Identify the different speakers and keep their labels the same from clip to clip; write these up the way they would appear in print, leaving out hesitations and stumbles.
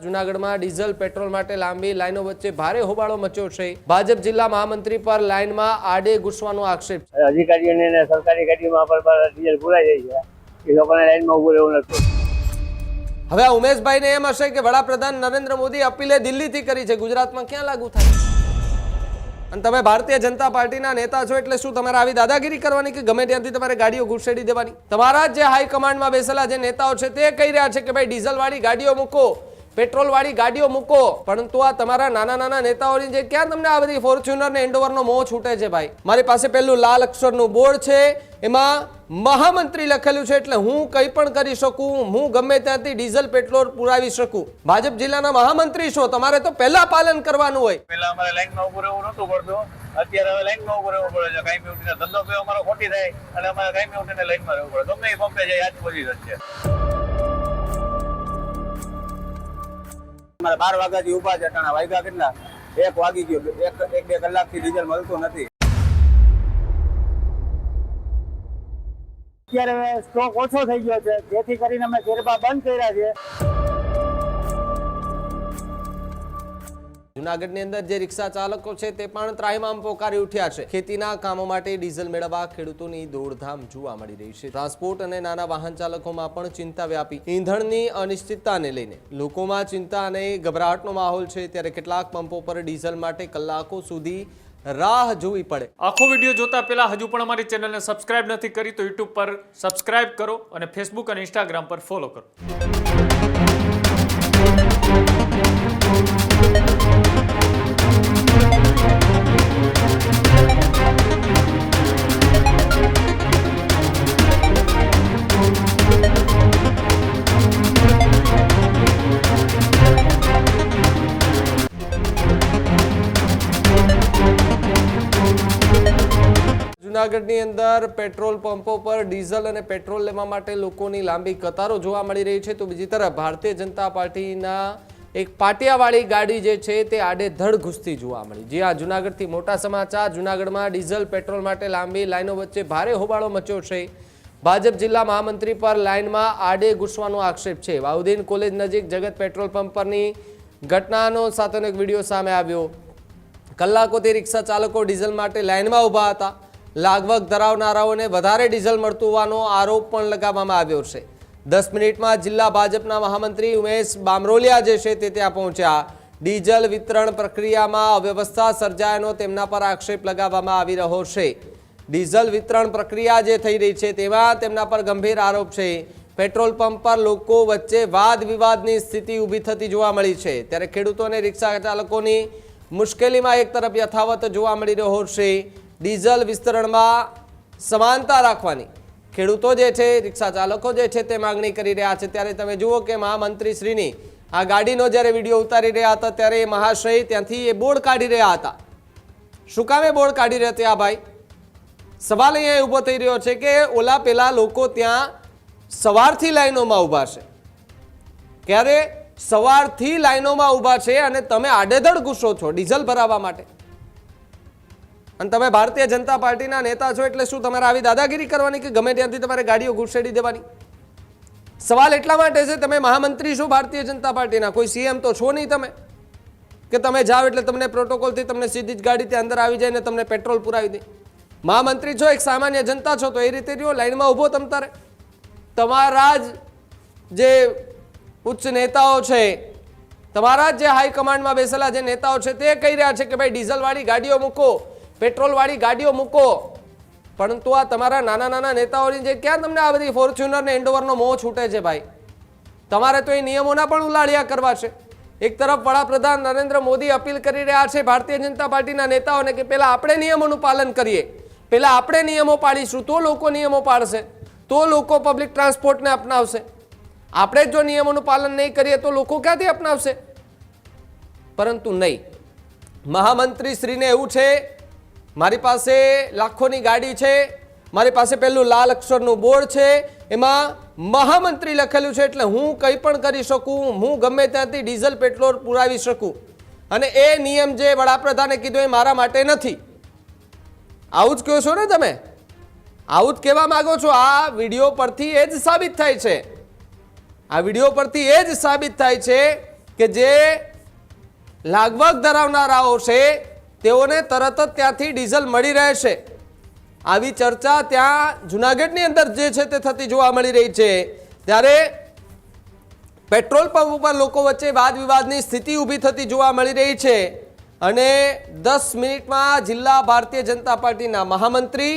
Speaker 1: જૂનાગઢમાં diesel petrol માટે લાંબી લાઈનો વચ્ચે ભારે હોબાળો મચ્યો છે। ભાજપ જિલ્લા મહામંત્રી પર લાઈનમાં આડે ઘૂસવાનો આક્ષેપ।
Speaker 2: અધિકારીઓને સરકારી ગાડીમાં ડીઝલ પુરાઈ જાય છે, એ લોકોને લાઈનમાં ઉભું રહેવું નથી।
Speaker 1: હવે ઉમેશભાઈને એમ હશે કે વડાપ્રધાન નરેન્દ્ર મોદી અપીલે દિલ્હીથી કરી છે, ગુજરાતમાં ક્યાં લાગુ થાય? અને તમે ભારતીય જનતા પાર્ટીના નેતા છો એટલે શું તમારે આવી દાદાગીરી કરવાની કે ગમે ત્યાંથી તમારે ગાડીઓ ઘૂસેડી દેવાની? તમારા જે હાઈકમાન્ડમાં બેસેલા જે નેતાઓ છે તે કહી રહ્યા છે કે ભાઈ ડીઝલ વાળી ગાડીઓ મૂકો, પેટ્રોલ વાળી ગાડીઓ મૂકો, પરંતુ આ તમારા નાના નાના નેતાઓની જે ક્યાં તમને આ બધી ફોર્ચ્યુનર ને એન્ડોવરનો મોહ છૂટે છે? ભાઈ મારી પાસે પેલું લાલ અક્ષરનું બોર્ડ છે, એમાં મહામંત્રી લખેલું છે, એટલે હું કંઈ પણ કરી શકું, હું ગમે ત્યાંથી ડીઝલ પેટ્રોલ પુરાવી શકું। ભાજપ જિલ્લાના મહામંત્રી છો, તમારે તો પહેલા પાલન કરવાનું હોય।
Speaker 2: પહેલા અમારે લાઈનમાં ઉભું રહેવું નહોતું પડતું, અત્યારે હવે લાઈનમાં ઉભું રહેવું પડે છે। કાયમી ઉઠીને ધંધો પે અમારો ખોટી થાય અને અમારે કાયમી ઉઠીને લાઈનમાં રહેવું પડે, ગમે એ પંપે જાય આજ પોઝિશન છે। અમારે 12 વાગ્યાથી ઉભા છે, ટાણા વાગ્યા કેટલા? 1 વાગી ગયો, 1-2 કલાકથી ડીઝલ મળતું નથી। અત્યારે સ્ટોક ઓછો થઈ ગયો છે, જેથી કરીને અમે ગરબા બંધ કર્યા છે।
Speaker 1: જૂનાગઢની અંદર જે રિક્ષા ચાલકો છે તે પણ ત્રાહિમામ પોકારી ઉઠ્યા છે। ખેતીના કામો માટે ડીઝલ મેળવવા ખેડૂતોની દોડધામ જોવા મળી રહી છે। ટ્રાન્સપોર્ટ અને નાના વાહન ચાલકોમાં પણ ચિંતા વ્યાપી। ઈંધણની અનિશ્ચિતતાને લઈને લોકોમાં ચિંતા અને ગભરાટનો માહોલ છે, ત્યારે કેટલાક પંપો પર ડીઝલ માટે કલાકો સુધી રાહ જોવી પડે।
Speaker 3: આખો વિડીયો જોતા પહેલા હજુ પણ અમારી ચેનલને સબસ્ક્રાઇબ નથી કરી તો યુટ્યુબ પર સબસ્ક્રાઇબ કરો અને ફેસબુક અને ઇન્સ્ટાગ્રામ પર ફોલો કરો।
Speaker 1: જૂનાગઢની અંદર પેટ્રોલ પંપો પર ડીઝલ અને પેટ્રોલ લેવા માટે લોકોની લાંબી કતારો જોવા મળી રહી છે, તો બીજી તરફ ભારતીય જનતા પાર્ટીના એક પાટિયાવાળી ગાડી જે છે તે આડેધડ ઘૂસતી જોવા મળી। જી હા, જૂનાગઢથી મોટા સમાચાર। જૂનાગઢમાં ડીઝલ પેટ્રોલ માટે લાંબી લાઈનો વચ્ચે ભારે હોબાળો મચ્યો છે। ભાજપ જિલ્લા મહામંત્રી પર લાઈનમાં આડે ઘૂસવાનો આક્ષેપ છે। વાઉદ્દીન કોલેજ નજીક જગત પેટ્રોલ પંપ પરની ઘટનાનો સાથેનો એક વિડીયો સામે આવ્યો। કલાકોથી રિક્ષા ચાલકો ડીઝલ માટે લાઈનમાં ઊભા હતા। લાગવગ ધરાવનારાઓને વધારે ડીઝલ મળતું હોવાનો આરોપ પણ લગાવવામાં આવ્યો છે। 10 મિનિટમાં જિલ્લા ભાજપના મહામંત્રી ઉમેશ બામરોલિયા જે છે તે ત્યાં પહોંચ્યા। ડીઝલ વિતરણ પ્રક્રિયામાં અવ્યવસ્થા સર્જાયાનો તેમના પર આક્ષેપ લગાવવામાં આવી રહ્યો છે। ડીઝલ વિતરણ પ્રક્રિયા જે થઈ રહી છે તેમાં તેમના પર ગંભીર આરોપ છે। પેટ્રોલ પંપ પર લોકો વચ્ચે વાદ વિવાદની સ્થિતિ ઊભી થતી જોવા મળી છે, ત્યારે ખેડૂતો અને રિક્ષા ચાલકોની મુશ્કેલીમાં એક તરફ યથાવત જોવા મળી રહ્યો છે। ડીઝલ વિસ્તરણમાં સમાનતા રાખવાની ખેડૂતો જે છે, રિક્ષા ચાલકો જે છે તે માંગણી કરી રહ્યા છે। ત્યારે તમે જુઓ કે મહામંત્રી શ્રીની આ ગાડીનો જ્યારે વિડીયો ઉતારી રહ્યા હતા ત્યારે એ મહાશય ત્યાંથી એ બોર્ડ કાઢી રહ્યા હતા। શું કામે બોર્ડ કાઢી રહ્યા હતા ભાઈ? સવાલ અહીંયા ઊભો થઈ રહ્યો છે કે ઓલા પેલા લોકો ત્યાં સવારથી લાઈનોમાં ઊભા છે, ક્યારે સવારથી લાઈનોમાં ઊભા છે અને તમે આડેધડ ઘૂસો છો ડીઝલ ભરાવવા માટે, અને તમે ભારતીય જનતા પાર્ટીના નેતા છો એટલે શું તમારે આવી દાદાગીરી કરવાની કે ગમે ત્યાંથી તમારે ગાડીઓ ઘૂસેડી દેવાની? સવાલ એટલા માટે છે, તમે મહામંત્રી છો ભારતીય જનતા પાર્ટીના, કોઈ સીએમ તો છો નહીં તમે કે તમે જાઓ એટલે તમને પ્રોટોકોલથી તમને સીધી જ ગાડી ત્યાં અંદર આવી જાય ને તમને પેટ્રોલ પુરાવી દે। મહામંત્રી છો, એક સામાન્ય જનતા છો, તો એ રીતે રહ્યો, લાઈનમાં ઊભો તમ તારે। તમારા જ જે ઉચ્ચ નેતાઓ છે, તમારા જ જે હાઈકમાન્ડમાં બેસેલા જે નેતાઓ છે તે કહી રહ્યા છે કે ભાઈ ડીઝલ વાળી ગાડીઓ મૂકો, પેટ્રોલ વાળી ગાડીઓ મૂકો, પરંતુ આ તમારા નાના નાના નેતાઓની જે ક્યાં તમને આ બધી ફોર્ચ્યુનર ને એન્ડોવરનો મોહ છૂટે છે? ભાઈ તમારે તો એ નિયમોના પણ ઉલાળિયા કરવા છે। એક તરફ વડાપ્રધાન નરેન્દ્ર મોદી અપીલ કરી રહ્યા છે ભારતીય જનતા પાર્ટીના નેતાઓને કે પહેલા આપણે નિયમોનું પાલન કરીએ, પહેલા આપણે નિયમો પાડીશું તો લોકો નિયમો પાડશે, તો લોકો પબ્લિક ટ્રાન્સપોર્ટને અપનાવશે। આપણે જો નિયમોનું પાલન નહીં કરીએ તો લોકો ક્યાંથી અપનાવશે? પરંતુ નહીં, મહામંત્રી શ્રીને એવું છે મારી પાસે લાખોની ગાડી છે, મારી પાસે પેલું લાલ અક્ષરનું બોર્ડ છે, એમાં મહામંત્રી લખેલું છે, એટલે હું કંઈ પણ કરી શકું, હું ગમે ત્યાંથી ડીઝલ પેટ્રોલ પુરાવી શકું, અને એ નિયમ જે વડાપ્રધાને કીધું એ મારા માટે નથી। આવું જ કહો છો ને તમે? આવું જ કહેવા માંગો છો? આ વિડીયો પરથી એ જ સાબિત થાય છે, આ વિડીયો પરથી એ જ સાબિત થાય છે કે જે લાગવગ ધરાવનારાઓ છે તેઓને તરત જ ત્યાંથી ડીઝલ મળી રહેશે. આવી ચર્ચા ત્યાં જુનાગઢની અંદર જે છે તે થતી જોવા મળી રહી છે. ત્યારે પેટ્રોલ પંપ ઉપર લોકો વચ્ચે વાદ વિવાદની સ્થિતિ ઊભી થતી જોવા મળી રહી છે અને 10 મિનિટમાં જિલ્લા ભારતીય જનતા પાર્ટીના મહામંત્રી,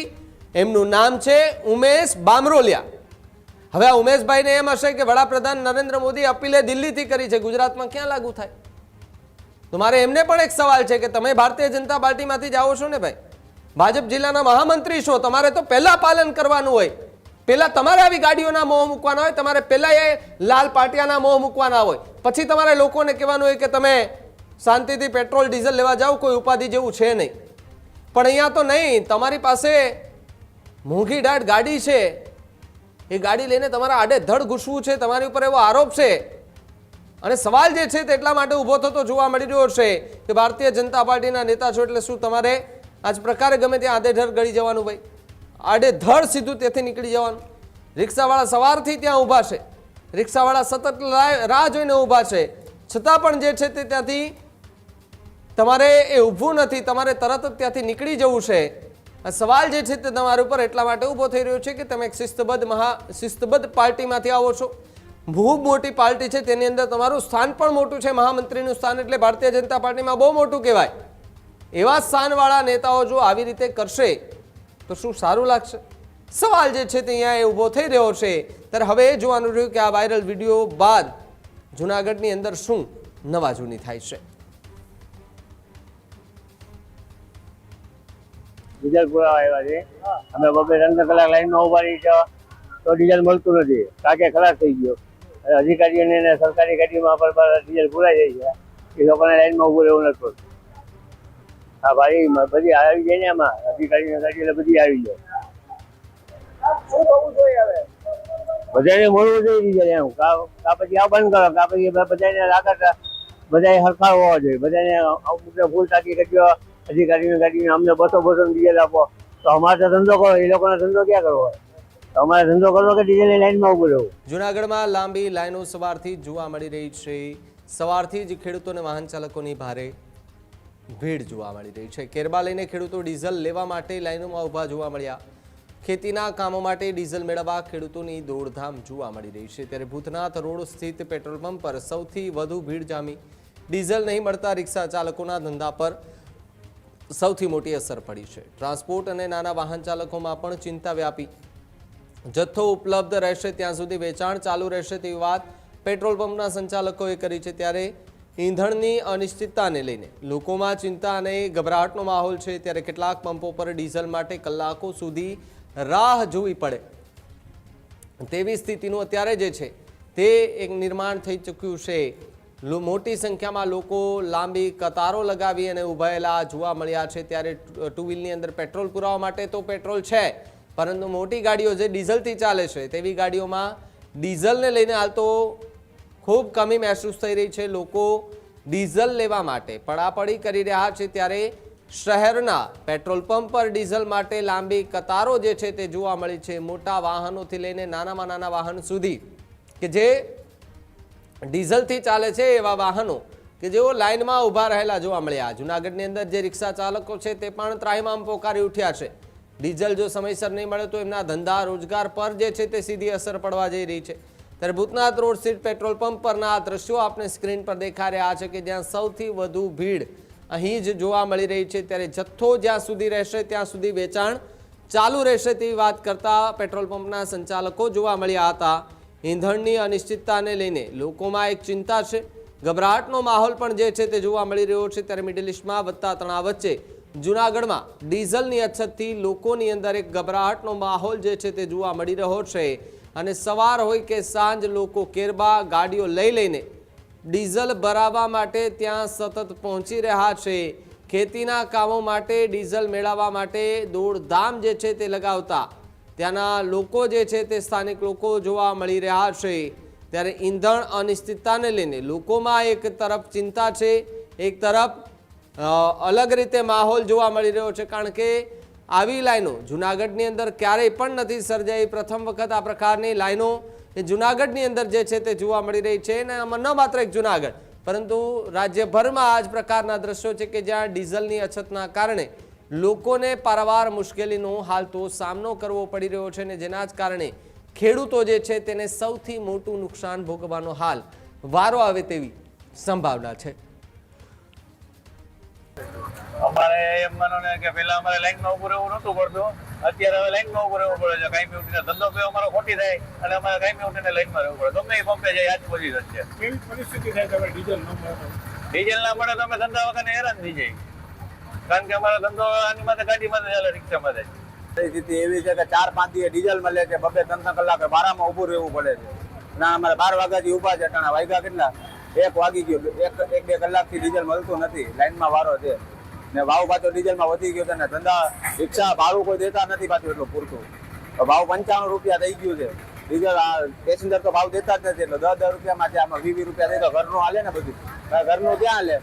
Speaker 1: એમનું નામ છે ઉમેશ બામરોલિયા. હવે આ ઉમેશભાઈને એમ હશે કે વડાપ્રધાન નરેન્દ્ર મોદી અપીલે દિલ્હીથી કરી છે, ગુજરાતમાં ક્યાં લાગુ થાય? તો મારે એમને પણ એક સવાલ છે કે તમે ભારતીય જનતા પાર્ટીમાંથી જ આવો છો ને ભાઈ, ભાજપ જિલ્લાના મહામંત્રી છો, તમારે તો પહેલા પાલન કરવાનું હોય. પહેલા તમારે આવી ગાડીઓના મોહ મૂકવાના હોય, તમારે પહેલા એ લાલ પાટિયાના મોહ મૂકવાના હોય, પછી તમારે લોકોને કહેવાનું હોય કે તમે શાંતિથી પેટ્રોલ ડીઝલ લેવા જાઓ, કોઈ ઉપાધિ જેવું છે નહીં. પણ અહીંયા તો નહીં, તમારી પાસે મોંઘી દાટ ગાડી છે, એ ગાડી લઈને તમારા આડે ધડ ઘૂસવું છે, તમારી ઉપર એવો આરોપ છે. અને સવાલ જે છે તે એટલા માટે ઊભો થતો જોવા મળી રહ્યો છે કે ભારતીય જનતા પાર્ટીના નેતા છો એટલે શું તમારે આ જ પ્રકારે ગમે ત્યાં આડેધડ ગળી જવાનું? ભાઈ આડેધડ સીધું ત્યાંથી નીકળી જવાનું. રિક્ષાવાળા સવારથી ત્યાં ઊભા છે, રિક્ષાવાળા સતત રાહ જોઈને ઊભા છે, છતાં પણ જે છે તે ત્યાંથી તમારે એ ઊભું નથી, તમારે તરત જ ત્યાંથી નીકળી જવું છે. આ સવાલ જે છે તે તમારા ઉપર એટલા માટે ઊભો થઈ રહ્યો છે કે તમે એક શિસ્તબદ્ધ પાર્ટીમાંથી આવો છો, ખૂબ મોટી પાર્ટી છે, તેની અંદર તમારું સ્થાન પણ મોટું છે, મહામંત્રીનું સ્થાન એટલે ભારતીય જનતા પાર્ટીમાં બહુ મોટું કહેવાય. એવા સ્થાનવાળા નેતાઓ જો આવી રીતે કરશે તો શું સારું લાગશે? સવાલ જે છે તે અહીંયા એ ઊભો થઈ રહ્યો છે. ત્યારે હવે એ જોવાનું રહ્યું કે આ વાયરલ વિડીયો બાદ જુનાગઢની અંદર શું નવા જૂની થાય છે.
Speaker 4: ડીઝલ પુરાવા આવ્યા છે, અમે 2-3 કલાક લાઈનમાં ઉભા રહી છે તો ડીઝલ મળતું નથી, ટાંકે ખલાસ થઈ ગયો. અધિકારીઓને સરકારી ગાડીમાં પણ ડીઝલ પુરાઈ જાય છે, એ લોકોને લાઈનમાં ઉભું રહેવું નથી પડતું. હા ભાઈ, બધી આવી જાય ને આમાં, અધિકારીની ગાડી એટલે બધી આવી જાય. બધાને મળવું જોઈએ ડીઝલ એમ, કા પછી આ બંધ કરો, કા પછી બધાને લાગત બધાએ સરખા હોવા જોઈએ. બધાને અમુકને ફૂલ ટાંકી કરજો, અધિકારીની ગાડીને અમને 200 ડીઝલ આપો, તો અમારે તો ધંધો કરો, એ લોકોનો ધંધો ક્યાં કરવો હોય? અમારે ધંધો કરવો કે ડીઝલની લાઈનમાં ઉભું રહેવું?
Speaker 1: જુનાગઢમાં લાંબી લાઈનો સવારથી જ જોવા મળી રહી છે. સવારથી જ ખેડૂતોને વાહન ચાલકોની ભારે ભીડ જોવા મળી રહી છે. કેરબા લઈને ખેડૂતો ડીઝલ લેવા માટે લાઈનોમાં ઊભા જોવા મળ્યા. ખેતીના કામો માટે ડીઝલ મેળવવા ખેડૂતોની દોડધામ જોવા મળી રહી છે. ત્યારે ભૂતનાથ રોડ સ્થિત પેટ્રોલ પંપ પર સૌથી વધુ ભીડ જામી. ડીઝલ નહીં મળતા રિક્ષા ચાલકોના ધંધા પર સૌથી મોટી અસર પડી છે. ટ્રાન્સપોર્ટ અને નાના વાહન ચાલકોમાં પણ ચિંતા વ્યાપી. જથ્થો ઉપલબ્ધ રહેશે ત્યાં સુધી વેચાણ ચાલુ રહેશે તેવી વાત પેટ્રોલ પંપના સંચાલકોએ કરી છે. ત્યારે ઈંધણની અનિશ્ચિતતાને લઈને લોકોમાં ચિંતા અને ગભરાટનો માહોલ છે. ત્યારે કેટલાક પંપો પર ડીઝલ માટે કલાકો સુધી રાહ જોવી પડે તેવી સ્થિતિનું અત્યારે જે છે તે એક નિર્માણ થઈ ચૂક્યું છે. મોટી સંખ્યામાં લોકો લાંબી કતારો લગાવી અને ઉભાયેલા જોવા મળ્યા છે. ત્યારે ટુ વ્હીલની અંદર પેટ્રોલ પુરાવા માટે તો પેટ્રોલ છે, પરંતુ મોટી ગાડીઓ જે ડીઝલથી ચાલે છે તેવી ગાડીઓમાં ડીઝલને લઈને હાલ તો ખૂબ કમી મહેસૂસ થઈ રહી છે. લોકો ડીઝલ લેવા માટે પડાપડી કરી રહ્યા છે. ત્યારે શહેરના પેટ્રોલ પંપ પર ડીઝલ માટે લાંબી કતારો જે છે તે જોવા મળી છે. મોટા વાહનોથી લઈને નાનામાં નાના વાહન સુધી કે જે ડીઝલથી ચાલે છે એવા વાહનો કે જેઓ લાઇનમાં ઊભા રહેલા જોવા મળ્યા. જૂનાગઢની અંદર જે રિક્ષા ચાલકો છે તે પણ ત્રાહિમામ પોકારી ઉઠ્યા છે. ડીઝલ જો સમયસર નહીં મળે તો એમના ધંધા રોજગાર પર જે છે તે સીધી અસર પડવા જઈ રહી છે. ત્યારે ભૂતનાથ રોડ સ્થિત પેટ્રોલ પંપ પરના આ દ્રશ્યો આપણે સ્ક્રીન પર દેખાઈ રહ્યા છે કે જ્યાં સૌથી વધુ ભીડ અહીં જ જોવા મળી રહી છે. ત્યારે જથ્થો જ્યાં સુધી રહેશે ત્યાં સુધી વેચાણ ચાલુ રહેશે તેવી વાત કરતા પેટ્રોલ પંપના સંચાલકો જોવા મળ્યા હતા. ઈંધણની અનિશ્ચિતતાને લઈને લોકોમાં એક ચિંતા છે, ગભરાટનો માહોલ પણ જે છે તે જોવા મળી રહ્યો છે. ત્યારે મિડલ ઇસ્ટમાં વધતા તણાવ વચ્ચે જૂનાગઢમાં ડીઝલની અછતથી લોકોની અંદર એક ગભરાટનો માહોલ જે છે તે જોવા મળી રહ્યો છે. અને સવાર હોય કે સાંજ લોકો કેરબા ગાડીઓ લઈ લઈને ડીઝલ ભરાવવા માટે ત્યાં સતત પહોંચી રહ્યા છે. ખેતીના કામો માટે ડીઝલ મેળવવા માટે દોડધામ જે છે તે લગાવતા ત્યાંના લોકો જે છે તે સ્થાનિક લોકો જોવા મળી રહ્યા છે. ત્યારે ઈંધણ અનિશ્ચિતતાને લઈને લોકોમાં એક તરફ ચિંતા છે, એક તરફ અલગ રીતે માહોલ જોવા મળી રહ્યો છે. કારણ કે આવી લાઈનો જૂનાગઢની અંદર ક્યારેય પણ નથી સર્જાઈ. પ્રથમ વખત આ પ્રકારની લાઈનો એ જૂનાગઢની અંદર જે છે તે જોવા મળી રહી છે. અને આમાં ન માત્ર એક જૂનાગઢ પરંતુ રાજ્યભરમાં આ જ પ્રકારના દ્રશ્યો છે કે જ્યાં ડીઝલની અછતના કારણે લોકોને પારાવાર મુશ્કેલીનો હાલ તો સામનો કરવો પડી રહ્યો છે અને જેના જ કારણે ખેડૂતો જે છે તેને સૌથી મોટું નુકસાન ભોગવવાનો હાલ વારો આવે તેવી સંભાવના છે.
Speaker 2: અમારે એમ માનો ને કે પેલા અમારે લાઈનમાં ઉભું રહેવું નહોતું પડતું, અત્યારે હવે લાઈનમાં ઉભું રહેવું પડે છે. કાંઈ ઉઠીને ધંધો પે અમારો ખોટી થાય અને અમારે કાંઈ ઉઠીને લાઈનમાં રહેવું પડે. ગમે એ પંપે જાય આજ પોઝિશન છે.
Speaker 5: કેવી પરિસ્થિતિ થાય તમે ડીઝલ ન મળે?
Speaker 2: ડીઝલ ના મળે તો અમે ધંધા વગર હેરાન થઈ જાય, કારણ કે અમારો ધંધો આની માટે ગાડી માટે ચાલે, રિક્ષા માટે.
Speaker 6: પરિસ્થિતિ એવી છે કે 4-5 દિવસ ડીઝલ મળે છે, 2-3 કલાકે ભારામાં ઊભું રહેવું પડે છે. ના અમારે 12 વાગ્યાથી ઊભા છે, ટાણા વાગ્યા કેટલા 1 વાગી ગયો, 1-2 કલાકથી ડીઝલ મળતું નથી, લાઈનમાં વારો છે ને ભાવ પાછો ડીઝલમાં વધી ગયો છે ને ધંધા રિક્ષા ભાડું કોઈ દેતા નથી પાછું એટલું પૂરતું. ભાવ 95 રૂપિયા થઈ ગયું છે ડીઝલ. આ પેસેન્જર તો ભાવ દેતા જ નથી, એટલે 10-10 રૂપિયામાં છે, આમાં 20 રૂપિયા દે તો ઘરનું હાલે ને બધું. ઘરનું ક્યાં હાલે?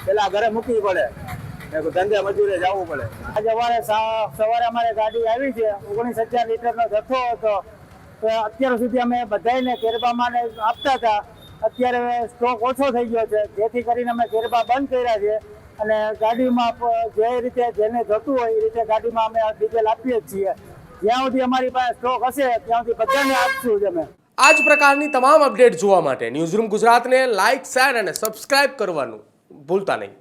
Speaker 6: પેલા ઘરે મૂકવી પડે, ધંધે મજૂરે જવું પડે.
Speaker 4: આજે સવારે અમારે ગાડી આવી છે, 19,000 લીટરનો જથ્થો હતો. તો અત્યાર સુધી અમે બધાને કેરબામાં આપતા હતા, અત્યારે સ્ટોક ઓછો થઈ ગયો છે, જેથી કરીને અમે કેરબા બંધ કર્યા છે અને ગાડીમાં જે રીતે જેને જતું હોય એ રીતે ગાડીમાં અમે ડીઝલ આપીએ જ છીએ. જ્યાં સુધી અમારી પાસે સ્ટોક હશે ત્યાં સુધી બધાને આપશું જ અમે.
Speaker 1: આ જ પ્રકારની તમામ અપડેટ જોવા માટે ન્યૂઝરૂમ ગુજરાતને લાઇક, શેર અને સબસ્ક્રાઇબ કરવાનું ભૂલતા નહીં.